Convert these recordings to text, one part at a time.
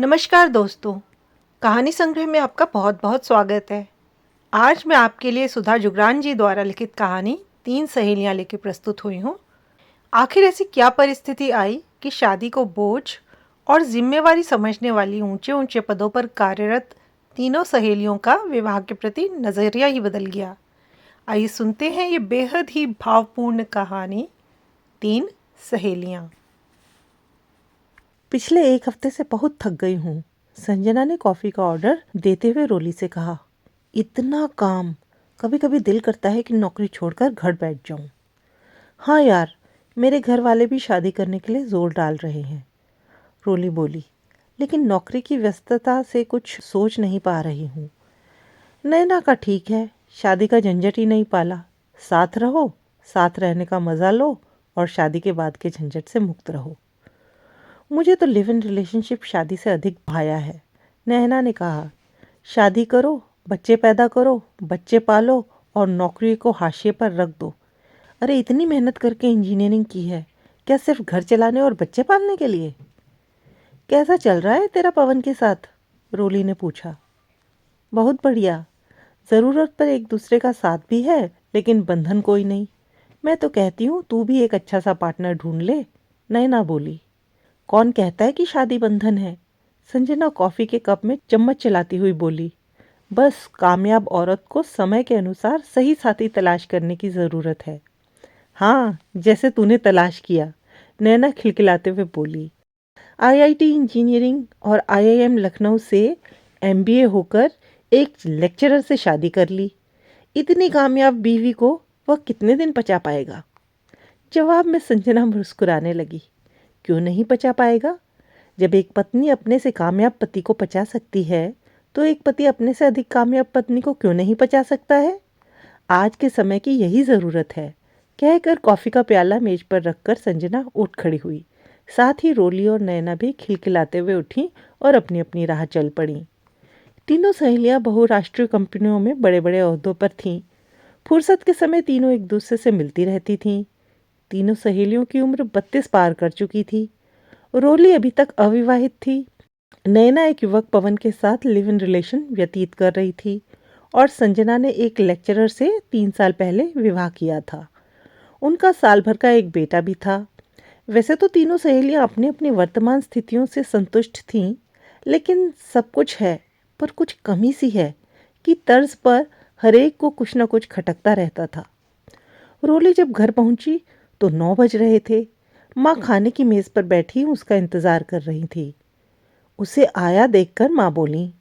नमस्कार दोस्तों। कहानी संग्रह में आपका बहुत बहुत स्वागत है। आज मैं आपके लिए सुधा जुगरान जी द्वारा लिखित कहानी तीन सहेलियां लेकर प्रस्तुत हुई हूँ। आखिर ऐसी क्या परिस्थिति आई कि शादी को बोझ और जिम्मेवारी समझने वाली ऊंचे ऊंचे पदों पर कार्यरत तीनों सहेलियों का विवाह के प्रति नजरिया ही बदल गया। आइए सुनते हैं ये बेहद ही भावपूर्ण कहानी, तीन सहेलियां। पिछले एक हफ्ते से बहुत थक गई हूँ, संजना ने कॉफी का ऑर्डर देते हुए रोली से कहा। इतना काम, कभी कभी दिल करता है कि नौकरी छोड़कर घर बैठ जाऊं। हाँ यार, मेरे घर वाले भी शादी करने के लिए जोर डाल रहे हैं, रोली बोली। लेकिन नौकरी की व्यस्तता से कुछ सोच नहीं पा रही हूँ। नैना का ठीक है, शादी का झंझट ही नहीं पाला। साथ रहो, साथ रहने का मज़ा लो और शादी के बाद के झंझट से मुक्त रहो। मुझे तो लिव इन रिलेशनशिप शादी से अधिक भाया है, नैना ने कहा। शादी करो, बच्चे पैदा करो, बच्चे पालो और नौकरी को हाशिए पर रख दो। अरे इतनी मेहनत करके इंजीनियरिंग की है, क्या सिर्फ घर चलाने और बच्चे पालने के लिए? कैसा चल रहा है तेरा पवन के साथ? रोली ने पूछा। बहुत बढ़िया, ज़रूरत पर एक दूसरे का साथ भी है, लेकिन बंधन कोई नहीं। मैं तो कहती हूँ तू भी एक अच्छा सा पार्टनर ढूंढ ले, नैना बोली। कौन कहता है कि शादी बंधन है? संजना कॉफ़ी के कप में चम्मच चलाती हुई बोली। बस कामयाब औरत को समय के अनुसार सही साथी तलाश करने की ज़रूरत है। हाँ, जैसे तूने तलाश किया, नैना खिलखिलाते हुए बोली। आईआईटी इंजीनियरिंग और आईआईएम लखनऊ से एमबीए होकर एक लेक्चरर से शादी कर ली। इतनी कामयाब बीवी को वह कितने दिन पचा पाएगा? जवाब में संजना मुस्कुराने लगी। क्यों नहीं पचा पाएगा? जब एक पत्नी अपने से कामयाब पति को पचा सकती है, तो एक पति अपने से अधिक कामयाब पत्नी को क्यों नहीं पचा सकता है? आज के समय की यही ज़रूरत है, कहकर कॉफ़ी का प्याला मेज पर रखकर संजना उठ खड़ी हुई। साथ ही रोली और नैना भी खिलखिलाते हुए उठी और अपनी अपनी राह चल पड़ी। तीनों सहेलियां बहुराष्ट्रीय कंपनियों में बड़े बड़े ओहदों पर थीं। फुर्सत के समय तीनों एक दूसरे से मिलती रहती थीं। तीनों सहेलियों की उम्र 32 पार कर चुकी थी। रोली अभी तक अविवाहित थी। नैना एक युवक पवन के साथ लिव इन रिलेशन व्यतीत कर रही थी और संजना ने एक लेक्चरर से 3 साल पहले विवाह किया था। उनका साल भर का एक बेटा भी था। वैसे तो तीनों सहेलियां अपनी अपनी वर्तमान स्थितियों से संतुष्ट थीं, लेकिन सब कुछ है, पर कुछ कमी सी है कि तर्ज पर हरेक को कुछ न कुछ खटकता रहता था। रोली जब घर पहुंची तो 9 बज रहे थे। माँ खाने की मेज़ पर बैठी उसका इंतज़ार कर रही थी। उसे आया देखकर माँ बोली,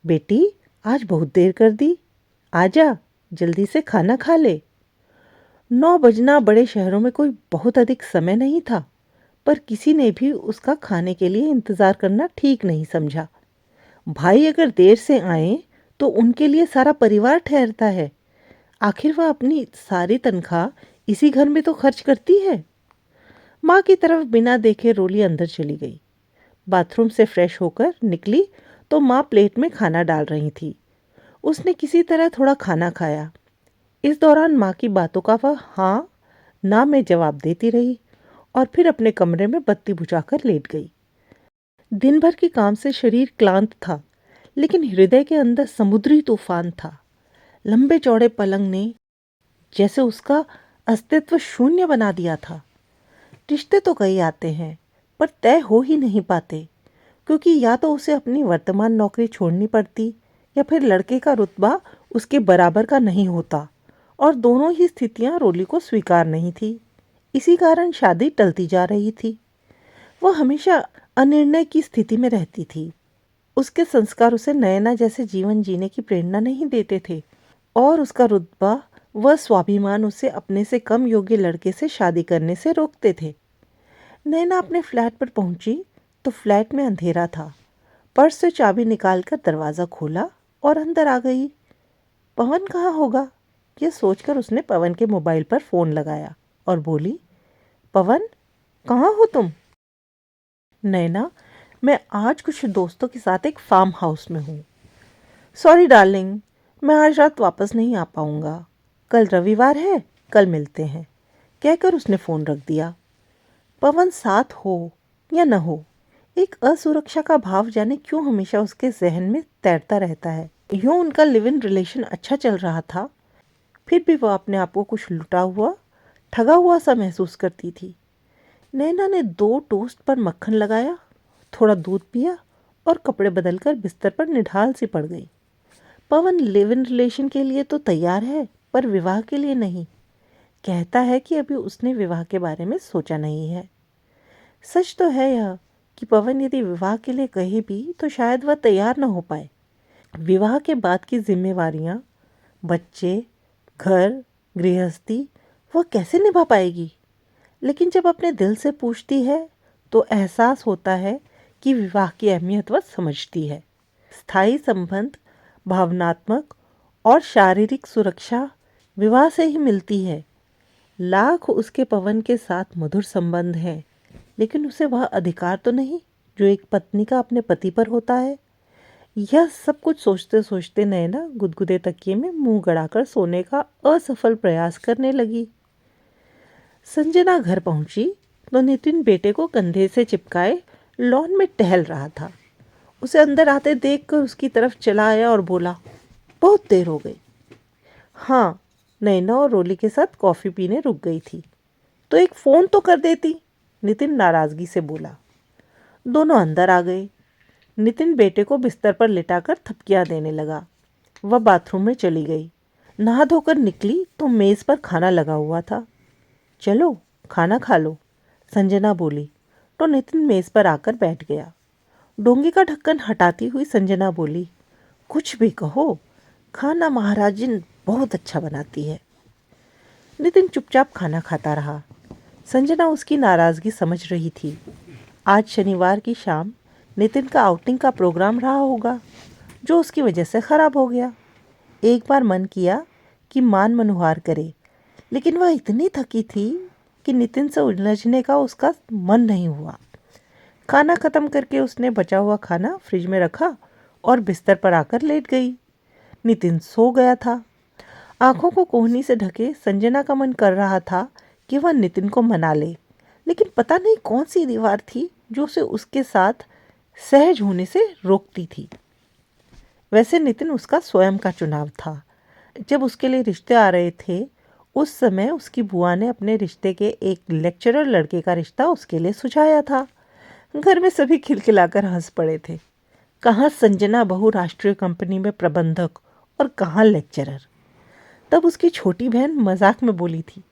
बेटी आज बहुत देर कर दी, आजा जल्दी से खाना खा ले। 9 बजना बड़े शहरों में कोई बहुत अधिक समय नहीं था, पर किसी ने भी उसका खाने के लिए इंतज़ार करना ठीक नहीं समझा। भाई अगर देर से आए तो उनके लिए सारा परिवार ठहरता है। आखिर वह अपनी सारी तनख्वाह इसी घर में तो खर्च करती है। माँ की तरफ बिना देखे रोली अंदर चली गई। बाथरूम से फ्रेश होकर निकली तो माँ प्लेट में खाना डाल रही थी। उसने किसी तरह थोड़ा खाना खाया। इस दौरान माँ की बातों का वह हाँ ना में जवाब देती रही और फिर अपने कमरे में बत्ती बुझाकर लेट गई। दिन भर के काम से शरीर क्लांत था, लेकिन हृदय के अंदर समुद्री तूफान था। लंबे चौड़े पलंग ने जैसे उसका अस्तित्व शून्य बना दिया था। रिश्ते तो कई आते हैं, पर तय हो ही नहीं पाते, क्योंकि या तो उसे अपनी वर्तमान नौकरी छोड़नी पड़ती या फिर लड़के का रुतबा उसके बराबर का नहीं होता, और दोनों ही स्थितियां रोली को स्वीकार नहीं थी। इसी कारण शादी टलती जा रही थी। वह हमेशा अनिर्णय की स्थिति में रहती थी। उसके संस्कार उसे नयना जैसे जीवन जीने की प्रेरणा नहीं देते थे, और उसका रुतबा व स्वाभिमान उसे अपने से कम योग्य लड़के से शादी करने से रोकते थे। नैना अपने फ्लैट पर पहुंची तो फ्लैट में अंधेरा था। पर्स से चाबी निकालकर दरवाज़ा खोला और अंदर आ गई। पवन कहाँ होगा, यह सोचकर उसने पवन के मोबाइल पर फ़ोन लगाया और बोली, पवन कहाँ हो तुम? नैना, मैं आज कुछ दोस्तों के साथ एक फार्म हाउस में हूँ। सॉरी डार्लिंग, मैं आज रात वापस नहीं आ पाऊँगा। कल रविवार है, कल मिलते हैं, कहकर उसने फ़ोन रख दिया। पवन साथ हो या न हो, एक असुरक्षा का भाव जाने क्यों हमेशा उसके जहन में तैरता रहता है। यूं उनका लिव इन रिलेशन अच्छा चल रहा था, फिर भी वह अपने आप को कुछ लुटा हुआ, ठगा हुआ सा महसूस करती थी। नैना ने 2 टोस्ट पर मक्खन लगाया, थोड़ा दूध पिया और कपड़े बदलकर बिस्तर पर निढाल सी पड़ गई। पवन लिव इन रिलेशन के लिए तो तैयार है, पर विवाह के लिए नहीं। कहता है कि अभी उसने विवाह के बारे में सोचा नहीं है। सच तो है यह कि पवन यदि विवाह के लिए कहे भी तो शायद वह तैयार न हो पाए। विवाह के बाद की जिम्मेवारियां, बच्चे, घर, गृहस्थी, वह कैसे निभा पाएगी। लेकिन जब अपने दिल से पूछती है तो एहसास होता है कि विवाह की अहमियत वह समझती है। स्थायी संबंध, भावनात्मक और शारीरिक सुरक्षा विवाह से ही मिलती है। लाख उसके पवन के साथ मधुर संबंध है, लेकिन उसे वह अधिकार तो नहीं जो एक पत्नी का अपने पति पर होता है। यह सब कुछ सोचते सोचते नैना गुदगुदे तकिए में मुंह गड़ाकर सोने का असफल प्रयास करने लगी। संजना घर पहुंची तो नितिन बेटे को कंधे से चिपकाए लॉन में टहल रहा था। उसे अंदर आते देखकर उसकी तरफ चला आया और बोला, बहुत देर हो गई। हाँ, नैना और रोली के साथ कॉफ़ी पीने रुक गई थी। तो एक फ़ोन तो कर देती, नितिन नाराज़गी से बोला। दोनों अंदर आ गए। नितिन बेटे को बिस्तर पर लिटाकर थपकियां देने लगा। वह बाथरूम में चली गई। नहा धोकर निकली तो मेज़ पर खाना लगा हुआ था। चलो खाना खा लो, संजना बोली तो नितिन मेज़ पर आकर बैठ गया। डोंगी का ढक्कन हटाती हुई संजना बोली, कुछ भी कहो, खाना महाराजिन बहुत अच्छा बनाती है। नितिन चुपचाप खाना खाता रहा। संजना उसकी नाराज़गी समझ रही थी। आज शनिवार की शाम नितिन का आउटिंग का प्रोग्राम रहा होगा, जो उसकी वजह से ख़राब हो गया। एक बार मन किया कि मान मनुहार करे, लेकिन वह इतनी थकी थी कि नितिन से उलझने का उसका मन नहीं हुआ। खाना ख़त्म करके उसने बचा हुआ खाना फ्रिज में रखा और बिस्तर पर आकर लेट गई। नितिन सो गया था। आंखों को कोहनी से ढके संजना का मन कर रहा था कि वह नितिन को मना ले, लेकिन पता नहीं कौन सी दीवार थी जो उसे उसके साथ सहज होने से रोकती थी। वैसे नितिन उसका स्वयं का चुनाव था। जब उसके लिए रिश्ते आ रहे थे, उस समय उसकी बुआ ने अपने रिश्ते के एक लेक्चरर लड़के का रिश्ता उसके लिए सुझाया था। घर में सभी खिलखिलाकर हंस पड़े थे। कहाँ संजना बहुराष्ट्रीय कंपनी में प्रबंधक और कहाँ लेक्चरर। तब उसकी छोटी बहन मजाक में बोली थी,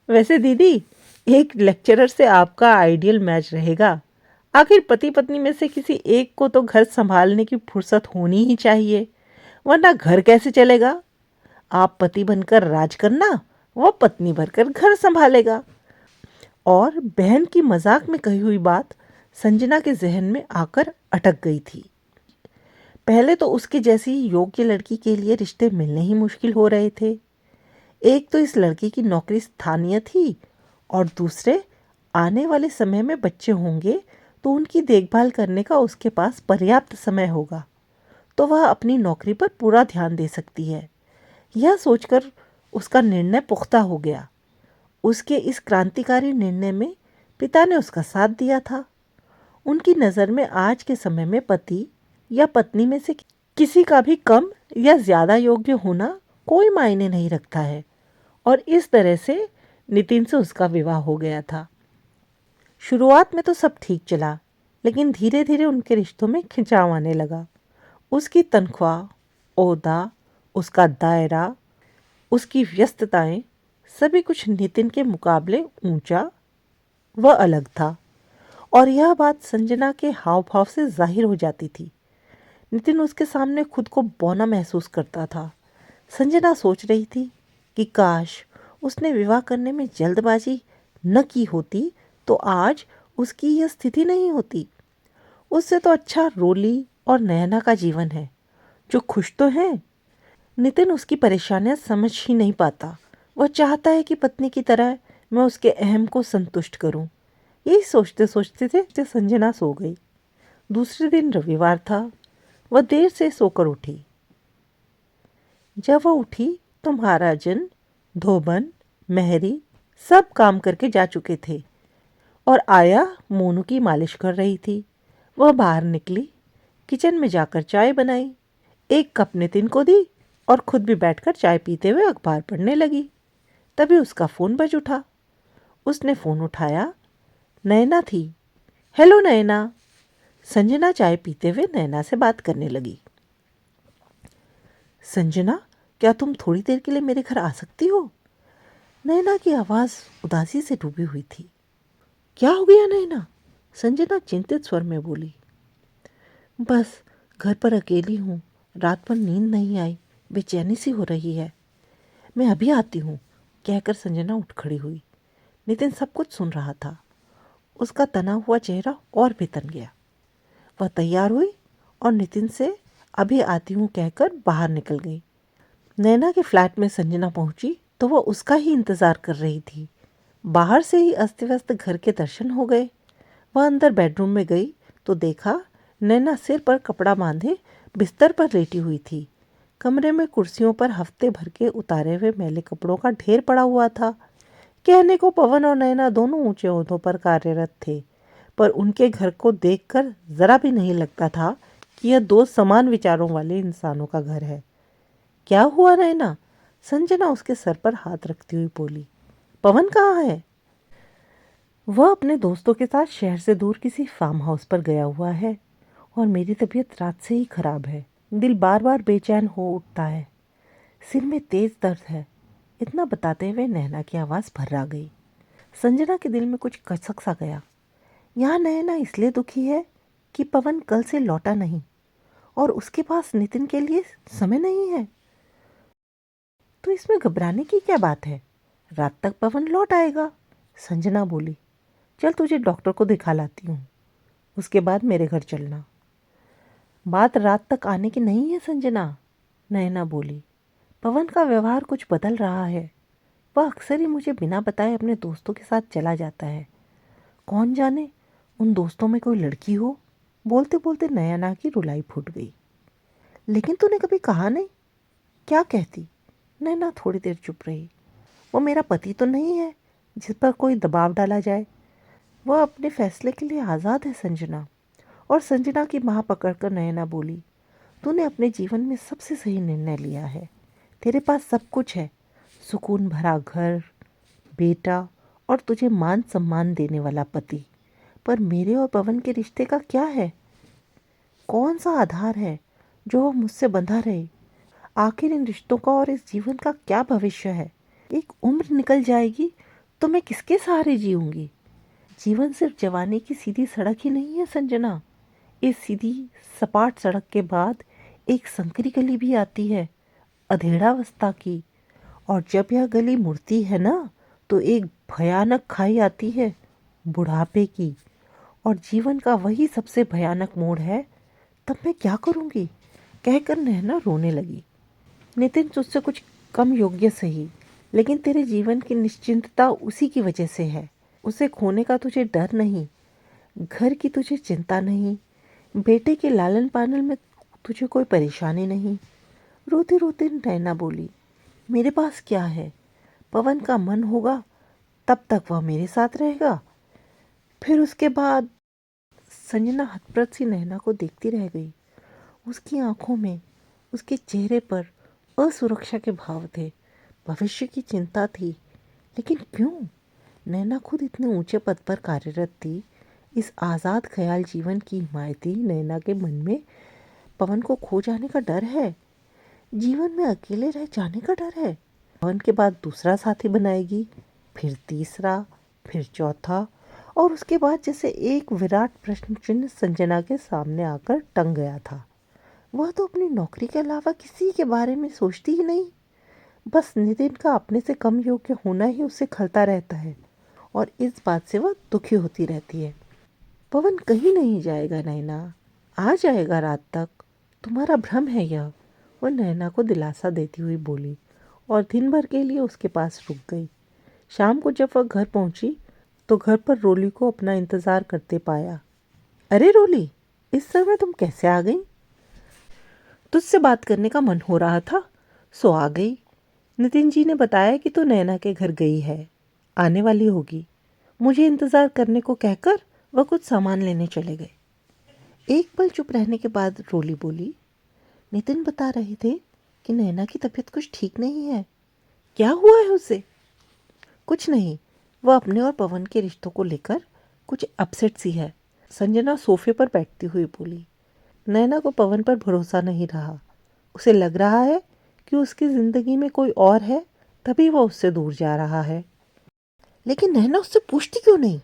वैसे दीदी, एक लेक्चरर से आपका आइडियल मैच रहेगा। आखिर पति पत्नी में से किसी एक को तो घर संभालने की फुर्सत होनी ही चाहिए, वरना घर कैसे चलेगा। आप पति बनकर राज करना, वह पत्नी बनकर घर संभालेगा। और बहन की मजाक में कही हुई बात संजना के जहन में आकर अटक गई थी। पहले तो उसके जैसी योग्य लड़की के लिए रिश्ते मिलने ही मुश्किल हो रहे थे। एक तो इस लड़की की नौकरी स्थानीय थी और दूसरे, आने वाले समय में बच्चे होंगे तो उनकी देखभाल करने का उसके पास पर्याप्त समय होगा, तो वह अपनी नौकरी पर पूरा ध्यान दे सकती है। यह सोचकर उसका निर्णय पुख्ता हो गया। उसके इस क्रांतिकारी निर्णय में पिता ने उसका साथ दिया था। उनकी नज़र में आज के समय में पति या पत्नी में से किसी का भी कम या ज़्यादा योग्य होना कोई मायने नहीं रखता है, और इस तरह से नितिन से उसका विवाह हो गया था। शुरुआत में तो सब ठीक चला, लेकिन धीरे धीरे उनके रिश्तों में खिंचाव आने लगा। उसकी तनख्वाह, ओहदा, उसका दायरा, उसकी व्यस्तताएं, सभी कुछ नितिन के मुकाबले ऊंचा व अलग था, और यह बात संजना के हाव भाव से जाहिर हो जाती थी। नितिन उसके सामने खुद को बौना महसूस करता था। संजना सोच रही थी कि काश उसने विवाह करने में जल्दबाजी न की होती तो आज उसकी यह स्थिति नहीं होती। उससे तो अच्छा रोली और नयना का जीवन है, जो खुश तो हैं। नितिन उसकी परेशानियां समझ ही नहीं पाता। वह चाहता है कि पत्नी की तरह मैं उसके अहम को संतुष्ट करूं। यही सोचते सोचते थे संजना सो गई। दूसरे दिन रविवार था। वह देर से सोकर उठी। जब वह उठी तो महाराजन, धोबन, मेहरी सब काम करके जा चुके थे और आया मोनू की मालिश कर रही थी। वह बाहर निकली, किचन में जाकर चाय बनाई, एक कप नितिन को दी और खुद भी बैठकर चाय पीते हुए अखबार पढ़ने लगी। तभी उसका फ़ोन बज उठा। उसने फ़ोन उठाया। नैना थी। हेलो नैना। संजना चाय पीते हुए नैना से बात करने लगी। संजना, क्या तुम थोड़ी देर के लिए मेरे घर आ सकती हो? नैना की आवाज़ उदासी से डूबी हुई थी। क्या हो गया नैना? संजना चिंतित स्वर में बोली। बस घर पर अकेली हूँ, रात पर नींद नहीं आई, बेचैनी सी हो रही है। मैं अभी आती हूँ, कहकर संजना उठ खड़ी हुई। नितिन सब कुछ सुन रहा था। उसका तना हुआ चेहरा और भी तन गया। वह तैयार हुई और नितिन से अभी आती हूँ कहकर बाहर निकल गई। नैना के फ्लैट में संजना पहुंची तो वह उसका ही इंतज़ार कर रही थी। बाहर से ही अस्त व्यस्त घर के दर्शन हो गए। वह अंदर बेडरूम में गई तो देखा नैना सिर पर कपड़ा बांधे बिस्तर पर लेटी हुई थी। कमरे में कुर्सियों पर हफ्ते भर के उतारे हुए मैले कपड़ों का ढेर पड़ा हुआ था। कहने को पवन और नैना दोनों ऊंचे ओहदों पर कार्यरत थे, पर उनके घर को देखकर जरा भी नहीं लगता था कि यह दो समान विचारों वाले इंसानों का घर है। क्या हुआ नैना? संजना उसके सर पर हाथ रखती हुई बोली। पवन कहाँ है? वह अपने दोस्तों के साथ शहर से दूर किसी फार्म हाउस पर गया हुआ है और मेरी तबीयत रात से ही खराब है। दिल बार बार बेचैन हो उठता है। सिर में तेज दर्द है। इतना बताते हुए नैना की आवाज़ भर्रा गई। संजना के दिल में कुछ खसक सा गया। यहाँ नैना इसलिए दुखी है कि पवन कल से लौटा नहीं और उसके पास नितिन के लिए समय नहीं है। तो इसमें घबराने की क्या बात है? रात तक पवन लौट आएगा। संजना बोली। चल तुझे डॉक्टर को दिखा लाती हूँ, उसके बाद मेरे घर चलना। बात रात तक आने की नहीं है संजना, नैना बोली। पवन का व्यवहार कुछ बदल रहा है। वह अक्सर ही मुझे बिना बताए अपने दोस्तों के साथ चला जाता है। कौन जाने उन दोस्तों में कोई लड़की हो। बोलते बोलते नैना की रुलाई फूट गई। लेकिन तूने कभी कहा नहीं। क्या कहती? नैना थोड़ी देर चुप रही। वो मेरा पति तो नहीं है जिस पर कोई दबाव डाला जाए। वह अपने फैसले के लिए आज़ाद है संजना। और संजना की बाह पकड़कर नैना बोली। तूने अपने जीवन में सबसे सही निर्णय लिया है। तेरे पास सब कुछ है, सुकून भरा घर, बेटा और तुझे मान सम्मान देने वाला पति। पर मेरे और पवन के रिश्ते का क्या है? कौन सा आधार है जो वह मुझसे बंधा रहे? आखिर इन रिश्तों का और इस जीवन का क्या भविष्य है? एक उम्र निकल जाएगी तो मैं किसके सहारे जीऊंगी? जीवन सिर्फ जवानी की सीधी सड़क ही नहीं है संजना। इस सीधी सपाट सड़क के बाद एक संकरी गली भी आती है, अधेड़ावस्था की। और जब यह गली मुड़ती है ना तो एक भयानक खाई आती है, बुढ़ापे की। और जीवन का वही सबसे भयानक मोड़ है। तब मैं क्या करूँगी? कहकर नैना रोने लगी। नितिन तुझसे कुछ कम योग्य सही, लेकिन तेरे जीवन की निश्चिंतता उसी की वजह से है। उसे खोने का तुझे डर नहीं, घर की तुझे चिंता नहीं, बेटे के लालन पालन में तुझे कोई परेशानी नहीं। रोते रोते नैना बोली। मेरे पास क्या है? पवन का मन होगा तब तक वह मेरे साथ रहेगा, फिर उसके बाद। संजना हतप्रभ सी नैना को देखती रह गई। उसकी आंखों में, उसके चेहरे पर असुरक्षा के भाव थे, भविष्य की चिंता थी। लेकिन क्यों? नैना खुद इतने ऊंचे पद पर कार्यरत थी। इस आज़ाद ख्याल जीवन की हिमायती नैना के मन में पवन को खो जाने का डर है, जीवन में अकेले रह जाने का डर है। पवन के बाद दूसरा साथी बनाएगी, फिर तीसरा, फिर चौथा, और उसके बाद जैसे एक विराट प्रश्न चिन्ह संजना के सामने आकर टंग गया था। वह तो अपनी नौकरी के अलावा किसी के बारे में सोचती ही नहीं। बस नितिन का अपने से कम योग्य होना ही उसे खलता रहता है और इस बात से वह दुखी होती रहती है। पवन कहीं नहीं जाएगा नैना, आ जाएगा रात तक। तुम्हारा भ्रम है यह, वह नैना को दिलासा देती हुई बोली और दिन भर के लिए उसके पास रुक गई। शाम को जब वह घर पहुंची तो घर पर रोली को अपना इंतज़ार करते पाया। अरे रोली, इस समय तुम कैसे आ गई? तुझसे बात करने का मन हो रहा था, सो आ गई। नितिन जी ने बताया कि तू नैना के घर गई है, आने वाली होगी। मुझे इंतज़ार करने को कहकर वह कुछ सामान लेने चले गए। एक पल चुप रहने के बाद रोली बोली, नितिन बता रहे थे कि नैना की तबीयत कुछ ठीक नहीं है। क्या हुआ है उसे? कुछ नहीं, वह अपने और पवन के रिश्तों को लेकर कुछ अपसेट सी है। संजना सोफे पर बैठती हुई बोली। नैना को पवन पर भरोसा नहीं रहा। उसे लग रहा है कि उसकी जिंदगी में कोई और है, तभी वह उससे दूर जा रहा है। लेकिन नैना उससे पूछती क्यों नहीं?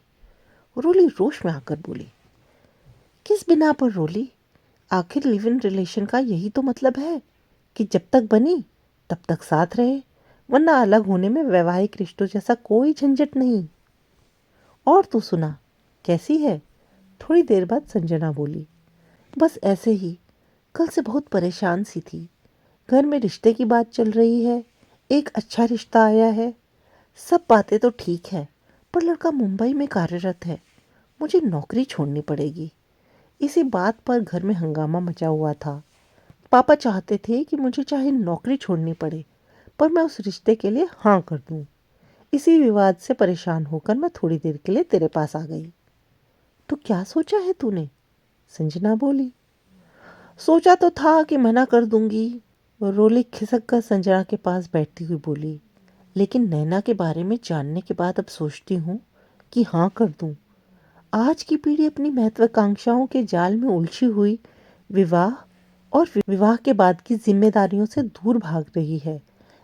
रोली रोश में आकर बोली। किस बिना पर रोली? आखिर लिव इन रिलेशन का यही तो मतलब है कि जब तक बनी तब तक साथ रहे, वरना अलग होने में वैवाहिक रिश्तों जैसा कोई झंझट नहीं। और तू सुना, कैसी है? थोड़ी देर बाद संजना बोली। बस ऐसे ही, कल से बहुत परेशान सी थी। घर में रिश्ते की बात चल रही है, एक अच्छा रिश्ता आया है, सब बातें तो ठीक है, पर लड़का मुंबई में कार्यरत है, मुझे नौकरी छोड़नी पड़ेगी। इसी बात पर घर में हंगामा मचा हुआ था। पापा चाहते थे कि मुझे चाहे नौकरी छोड़नी पड़े, पर मैं उस रिश्ते के लिए हाँ कर दूं। इसी विवाद से परेशान होकर मैं थोड़ी देर के लिए तेरे पास आ गई। तो क्या सोचा है तूने? संजना बोली। सोचा तो था कि मना कर दूंगी, रोली खिसक कर संजना के पास बैठती हुई बोली। लेकिन नैना के बारे में जानने के बाद अब सोचती हूँ कि हाँ कर दूं। आज की पीढ़ी अपनी महत्वाकांक्षाओं के जाल में उलझी हुई विवाह और विवाह के बाद की जिम्मेदारियों से दूर भाग रही है।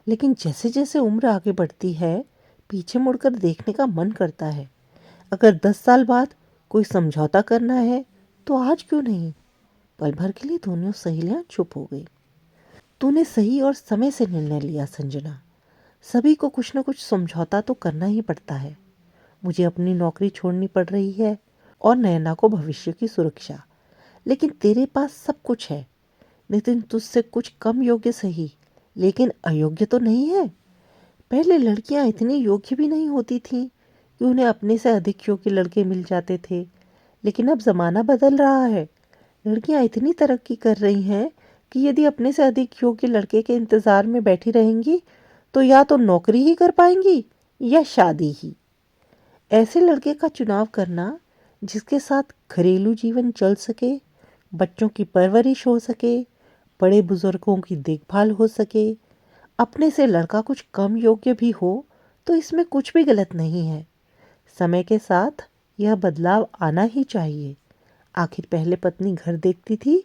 लेकिन जैसे जैसे उम्र आगे बढ़ती है, पीछे मुड़कर देखने का मन करता है। अगर 10 साल बाद कोई समझौता करना है तो आज क्यों नहीं? पल भर के लिए दोनों सहेलियां चुप हो गई। तूने सही और समय से निर्णय लिया संजना। सभी को कुछ न कुछ समझौता तो करना ही पड़ता है। मुझे अपनी नौकरी छोड़नी पड़ रही है और नैना को भविष्य की सुरक्षा। लेकिन तेरे पास सब कुछ है। नितिन तुझसे कुछ कम योग्य सही, लेकिन अयोग्य तो नहीं है। पहले लड़कियां इतनी योग्य भी नहीं होती थीं कि उन्हें अपने से अधिक योग्य लड़के मिल जाते थे। लेकिन अब ज़माना बदल रहा है। लड़कियां इतनी तरक्की कर रही हैं कि यदि अपने से अधिक योग्य लड़के के इंतज़ार में बैठी रहेंगी तो या तो नौकरी ही कर पाएंगी या शादी ही। ऐसे लड़के का चुनाव करना जिसके साथ घरेलू जीवन चल सके, बच्चों की परवरिश हो सके, बड़े बुजुर्गों की देखभाल हो सके, अपने से लड़का कुछ कम योग्य भी हो, तो इसमें कुछ भी गलत नहीं है। समय के साथ यह बदलाव आना ही चाहिए। आखिर पहले पत्नी घर देखती थी,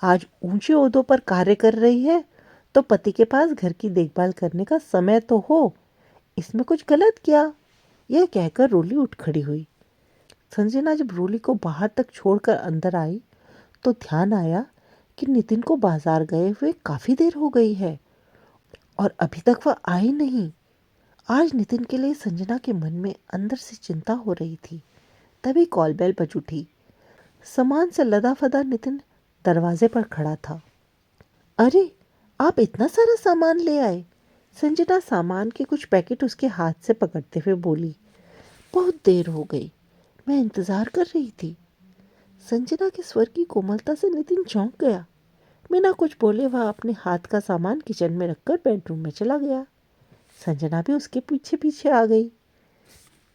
आज ऊंचे ओहदों पर कार्य कर रही है, तो पति के पास घर की देखभाल करने का समय तो हो। इसमें कुछ गलत क्या? यह कहकर रोली उठ खड़ी हुई। संजना जब रोली को बाहर तक छोड़कर अंदर आई तो ध्यान आया कि नितिन को बाजार गए हुए काफी देर हो गई है और अभी तक वह आई नहीं। आज नितिन के लिए संजना के मन में अंदर से चिंता हो रही थी। तभी कॉल बेल बज उठी। सामान से लदा फदा नितिन दरवाजे पर खड़ा था। अरे, आप इतना सारा सामान ले आए? संजना सामान के कुछ पैकेट उसके हाथ से पकड़ते हुए बोली। बहुत देर हो गई, मैं इंतजार कर रही थी। संजना के स्वर की कोमलता से नितिन चौंक गया। बिना कुछ बोले वह अपने हाथ का सामान किचन में रखकर बेडरूम में चला गया। संजना भी उसके पीछे पीछे आ गई।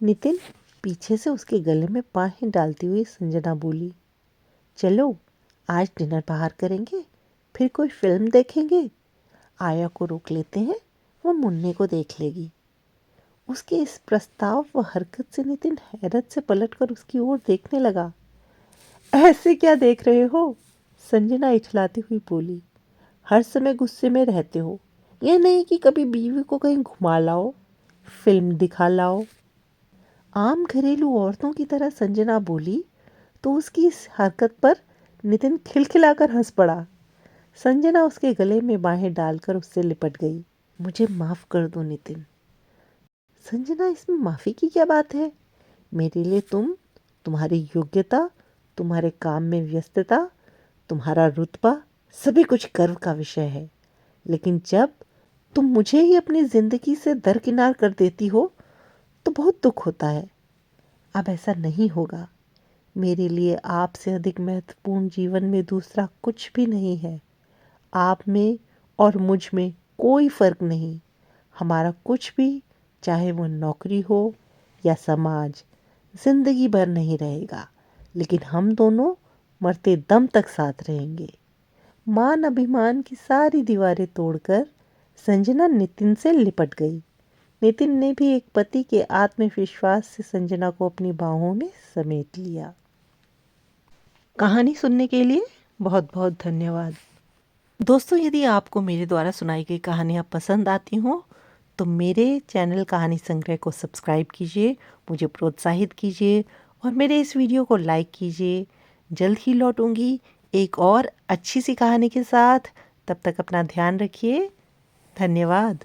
नितिन पीछे से उसके गले में बाहें डालती हुई संजना बोली, चलो आज डिनर बाहर करेंगे, फिर कोई फिल्म देखेंगे। आया को रोक लेते हैं, वो मुन्ने को देख लेगी। उसके इस प्रस्ताव व हरकत से नितिन हैरत से पलटकर उसकी ओर देखने लगा। ऐसे क्या देख रहे हो? संजना इठलाती हुई बोली। हर समय गुस्से में रहते हो। यह नहीं कि कभी बीवी को कहीं घुमा लाओ, फिल्म दिखा लाओ। आम घरेलू औरतों की तरह संजना बोली तो उसकी इस हरकत पर नितिन खिलखिलाकर हंस पड़ा। संजना उसके गले में बाहें डालकर उससे लिपट गई। मुझे माफ कर दो नितिन। संजना, इसमें माफी की क्या बात है? मेरे लिए तुम्हारी योग्यता, तुम्हारे काम में व्यस्तता, तुम्हारा रुतबा सभी कुछ गर्व का विषय है। लेकिन जब तुम मुझे ही अपनी जिंदगी से दरकिनार कर देती हो तो बहुत दुख होता है। अब ऐसा नहीं होगा। मेरे लिए आपसे अधिक महत्वपूर्ण जीवन में दूसरा कुछ भी नहीं है। आप में और मुझ में कोई फर्क नहीं। हमारा कुछ भी, चाहे वो नौकरी हो या समाज, जिंदगी भर नहीं रहेगा। लेकिन हम दोनों मरते दम तक साथ रहेंगे। मान अभिमान की सारी दीवारें तोड़कर संजना नितिन से लिपट गई। नितिन ने भी एक पति के आत्मविश्वास से संजना को अपनी बाहों में समेट लिया। कहानी सुनने के लिए बहुत बहुत धन्यवाद। दोस्तों, यदि आपको मेरे द्वारा सुनाई गई कहानियाँ पसंद आती हों तो मेरे चैनल कहानी संग्रह को सब्सक्राइब कीजिए, मुझे प्रोत्साहित कीजिए और मेरे इस वीडियो को लाइक कीजिए। जल्द ही लौटूंगी एक और अच्छी सी कहानी के साथ। तब तक अपना ध्यान रखिए। धन्यवाद।